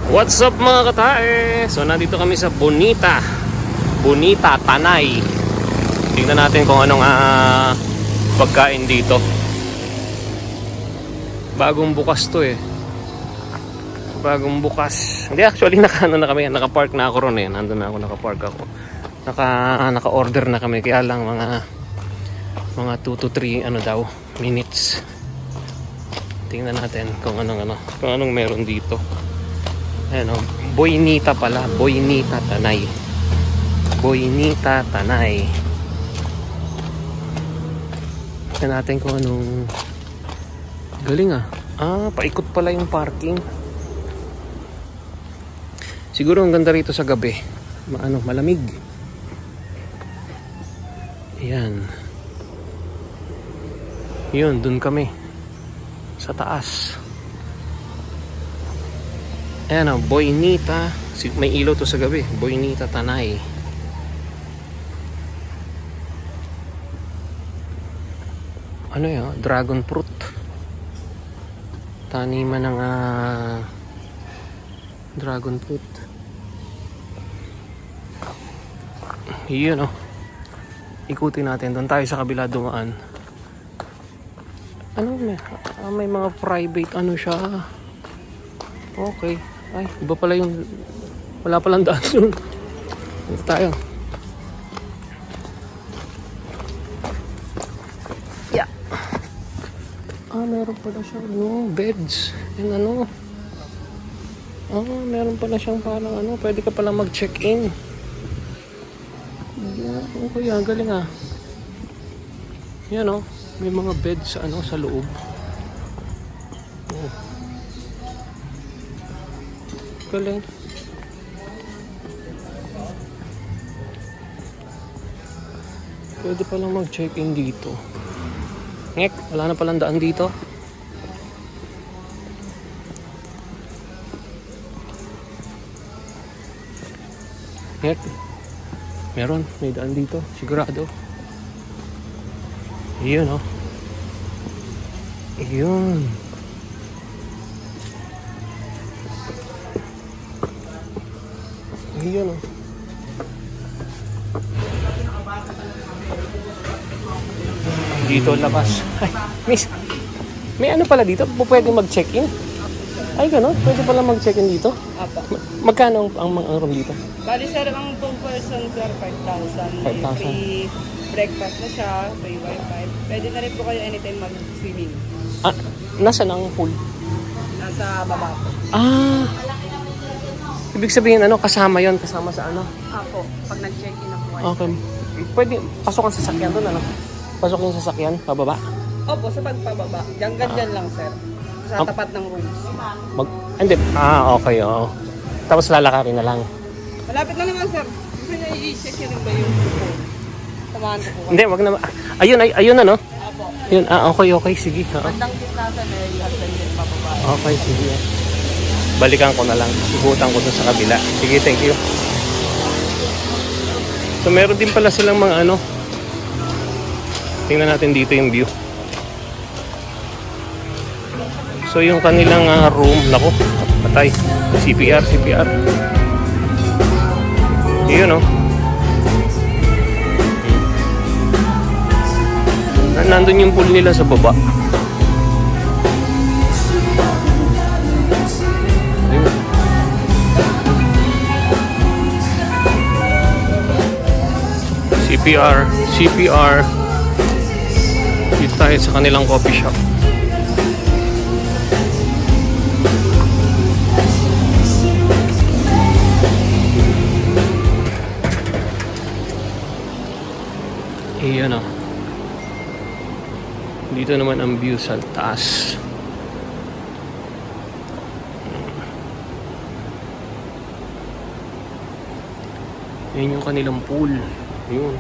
What's up mga katae? So nandito kami sa Bonita Tanay. Tingnan natin kung anong pagkain dito. Bagong bukas to eh. Bagong bukas. Hindi, actually naka-park na ako ron eh. Nandun na ako, naka-park ako. Naka-order na kami, kaya lang mga 2 to 3 minutes. Tingnan natin kung anong meron dito. Ayan o, Bonita pala, Bonita Tanay. Bonita Tanay. Tingnan natin kung anong galing paikot pala yung parking. Siguro ang ganda rito sa gabi. Malamig. Ayan. Yun, dun kami. Sa taas. Ayan o, Bonita. May ilaw to sa gabi. Bonita Tanay. Ano yun? Dragon fruit. Taniman ng dragon fruit. Yun o. Ikutin natin. Doon tayo sa kabila dumaan. May mga private siya. Okay. Ay, iba pala yung wala palang daan doon. Dito tayo. Yeah. Meron pala siyang beds. Yung meron pala siyang parang pwede ka pala mag-check-in. Okay, galing Yan may mga beds sa loob. Oh. Galing. Pwede palang mag-check-in dito. Ngek, wala na palang daan dito. Ngek, meron, may daan dito, sigurado. Iyon Iyon. Iyon Dito labas. Ay, miss. May pala dito? Pwede mag-check-in? Ay, gano'n? Pwede pala mag-check-in dito? Apa. Magkano ang room dito? Bali sir, ang 2 person sir, 5,000. 5,000. Free breakfast na siya, free wifi. Pwede na rin po kayo anytime mag-swimming. Nasaan ang pool? Nasa baba po. Ibig sabihin kasama yon, kasama sa Ako, pag nag-check-in ako. Okay. Pwede pasok ang sasakyan doon, Pasok yung sasakyan, pababa? Opo, sa pagpababa. Diyan lang sir. Sa tapat ng rooms. Hindi. Okay, oo. Tapos lalakarin na lang. Malapit na naman sir. Gusto niya i-check yun ba yung po? Samahan ko po. Hindi, wag na. Ayun na, no? Opo. Ayun, okay, sige. Bandang gitna sa i-husband din pababa. Okay, sige. Balikan ko na lang. Subutan ko dun sa kabila. Sige, thank you. So, meron din pala silang mga Tingnan natin dito yung view. So, yung kanilang room. Naku, patay. CPR. Yun, nandun yung pool nila sa baba. CPR. Dito tayo sa kanilang coffee shop. Ayan dito naman ang view sa taas. Yan yung kanilang pool. Yun.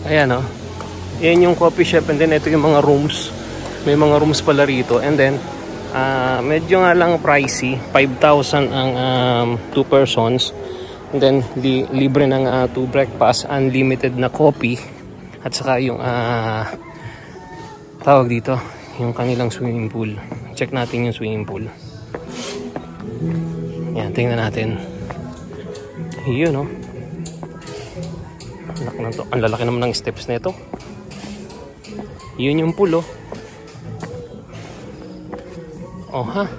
Ayan Yan yung coffee shop, and then ito yung mga rooms. May mga rooms pala rito, and then medyo nga lang pricey. 5,000 ang 2 persons. And then libre ng 2 breakfast, unlimited na coffee, at saka yung tawag dito, yung kanilang swimming pool. Check natin yung swimming pool. Yan, tingnan natin. Yun, no? Ang lalaki naman ng steps na ito. Yun yung pool, oh. Oh, ha?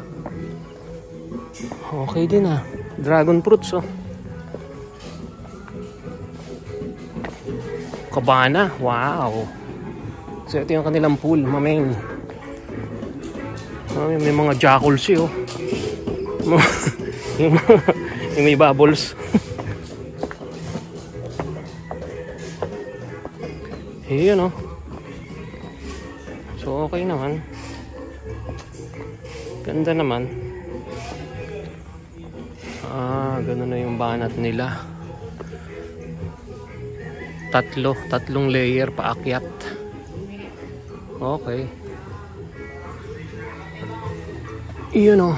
Okay din, ah. Dragon fruits, oh. Cabana. Wow. So, ito yung kanilang pool, mameng. May mga jackals, eh, oh. yung may bubbles. Yun, oh. So, okay naman. Ganda naman. Ganun na yung banat nila. Tatlong layer paakyat. Okay. Iyon, oh.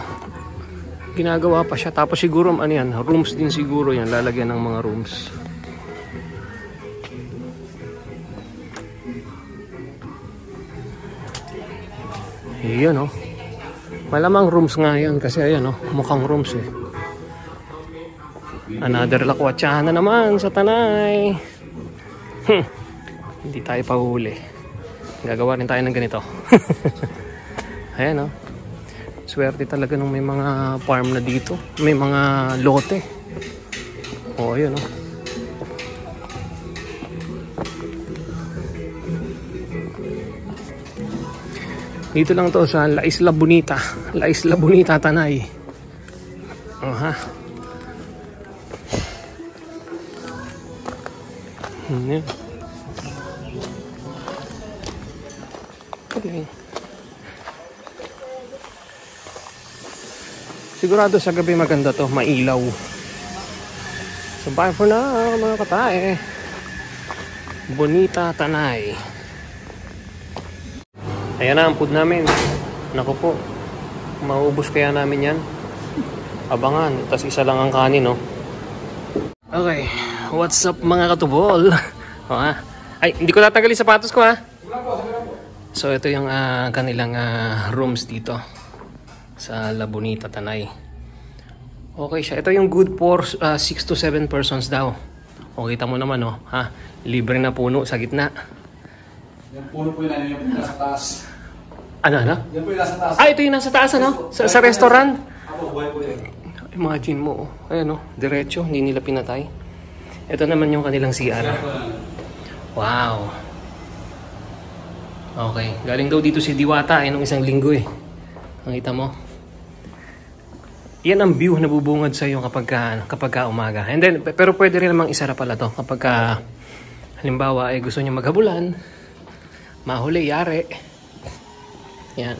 Ginagawa pa siya. Tapos siguro, ano yan, rooms din siguro yan. Lalagyan ng mga rooms. Iyon, oh. Malamang rooms nga yan. Kasi ayan, oh. Mukhang rooms, eh. Another lakwatsahan na naman sa Tanay. Hindi tayo pahuli. Gagawa rin tayo ng ganito. Ayan, oh. Swerte talaga nung may mga farm na dito. May mga lote. Oh, ayun, oh. Dito lang to sa La Isla Bonita. La Isla Bonita, Tanay. Aha. Yan. Okay. Sigurado sa gabi maganda to, mailaw. So bye for now, mga katae. Bonita, Tanay. Ayan na ang food namin. Naku po, maubos kaya namin yan. Abangan, tas isa lang ang kanin, no? Okay, what's up mga katubol? Oh, ha? Ay, hindi ko tatanggalin sapatos ko, ha? So ito yung kanilang rooms dito sa La Bonita, Tanay. Okay siya. Ito yung good for 6 to 7 persons daw. O, kita mo naman, oh, ha? Libre na puno sa gitna. Yung puno po yun, yung nasa taas. Ano? Yan po yung nasa taas. Ah, ito yung nasa taas, ano? Sa restaurant? Ako, buhay po yun. Imagine mo, oh. Ayan, oh. Diretso, hindi nila pinatay. Ito naman yung kanilang CR. Wow. Okay. Galing daw dito si Diwata, nung isang linggo, eh. Nakita mo? Yan ang view na bubungad sa iyo kapag umaga. And then, pero pwede rin namang isara pala to kapag halimbawa ay gusto niyo maghabulan, mahuli, yari. Yan.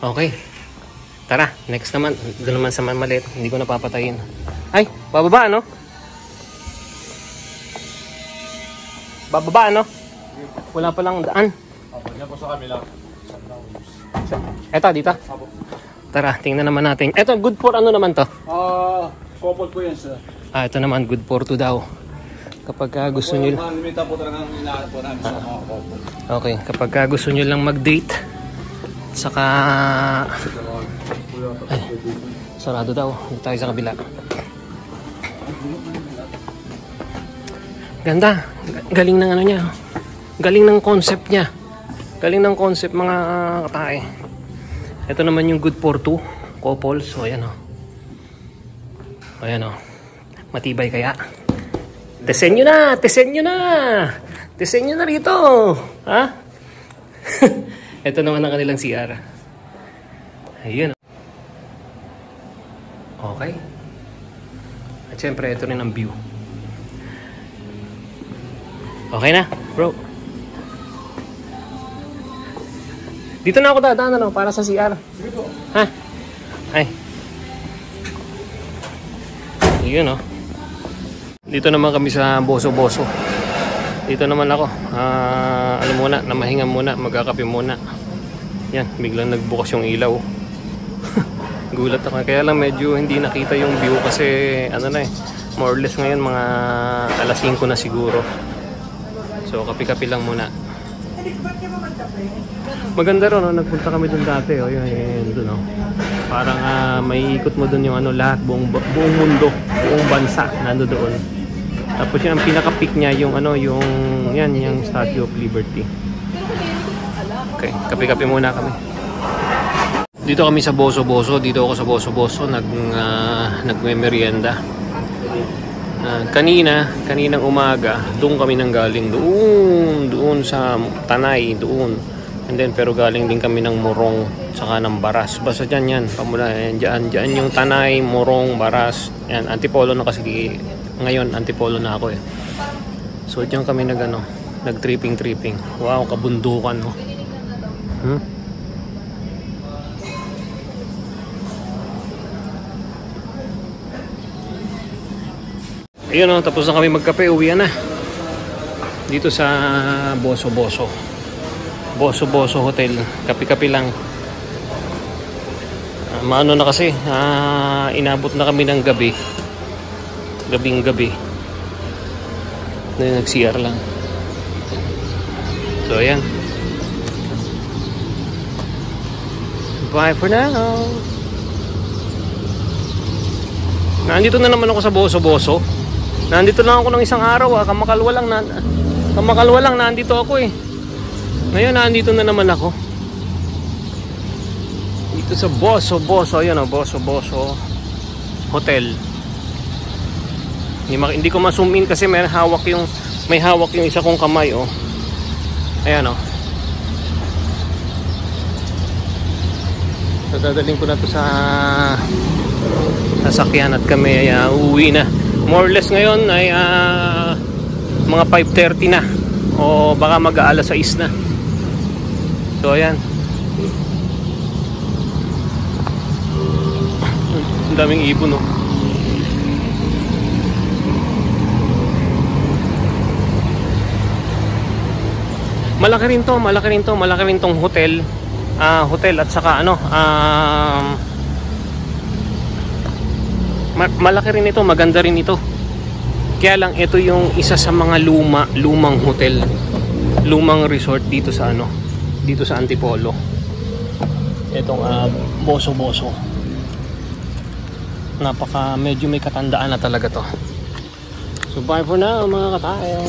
Okay. Tara, next naman. Doon naman sa maliit. Hindi ko napapatayin. Ay, bababa, ano? Bababa, ano? Wala palang daan. Yan po sa kabila. Eto, dito. Tara, tingnan naman natin. Eto, good for ano naman to? Couple po yan, sir. Ito naman, good for 2 daw. Kapag gusto nyo... Limita po talagang inaanap po namin sa mga couple. Okay, kapag gusto nyo lang mag-date, saka... Ay, sarado daw. Dito tayo sa kabila. Ganda. Galing ng ano niya. Galing ng concept niya. Galing ng concept, mga katae. Ito naman yung good for 2 couples. So, ayan, o. Ayan, o. Matibay kaya. Tesen nyo na! Tesen nyo na! Tesen nyo na rito! Ha? Ito naman ang kanilang CR. Ayun. Okay. At syempre, ito rin ang view. Okay na, bro. Dito na ako dadaan, ano, para sa CR. Sige po. Ha? Ay. Yun, oh. Dito naman kami sa Boso-Boso. Dito naman ako. Ano muna, namahinga muna, magkakape muna. Yan, biglang nagbukas yung ilaw. Gulat ako. Kaya lang medyo hindi nakita yung view kasi ano na eh. More or less ngayon mga alas 5 na siguro. So kape-kape lang muna. Maganda ron, no? Nagpunta kami dun dati, oh, yun dun, oh. Parang may ikot mo dun yung ano, lahat, buong mundo, buong bansa nando doon. Tapos yung ang pinaka-peak niya yung ano, yung yan, yung Statue of Liberty. Okay, kape-kape muna kami. Dito kami sa Boso-Boso, dito ako sa Boso-Boso nagme-merienda. Kaninang umaga, doon kami nang galing doon sa Tanay, doon. And then pero galing din kami ng Morong saka ng Baras. Basta yan, pamula yan, dyan yung Tanay, Morong, Baras. Yan, Antipolo na kasi ngayon, Antipolo na ako eh. So diyan kami nag-tripping. Wow, kabundukan, no. Ayun, no, tapos na kami magkape, uwi na. Dito sa Boso-Boso Hotel, kape-kape lang. Maano na kasi, inabot na kami ng gabing-gabi. Nag-CR lang. So ayan. Bye for now. Nandito na naman ako sa Boso-Boso. Nandito lang ako ng isang araw, kamakalwa lang nandito ako eh. Ngayon nandito na naman ako. Dito sa Boso-Boso, ayun oh, Boso-Boso Hotel. Hindi ko ma-zoom in kasi may hawak yung isa kong kamay, oh. Ayan, oh. Dadalhin ko na to sa sasakyan at kami ay uuwi na. More or less ngayon ay mga 5:30 na o baka mag-aalas 6 na. So ayan, ang daming ibon, oh. Malaki rin tong hotel at saka malaki rin ito, maganda rin ito. Kaya lang ito yung isa sa mga lumang hotel, lumang resort dito sa Antipolo. Itong Boso-Boso. Medyo may katandaan na talaga to. So bye for now mga katae.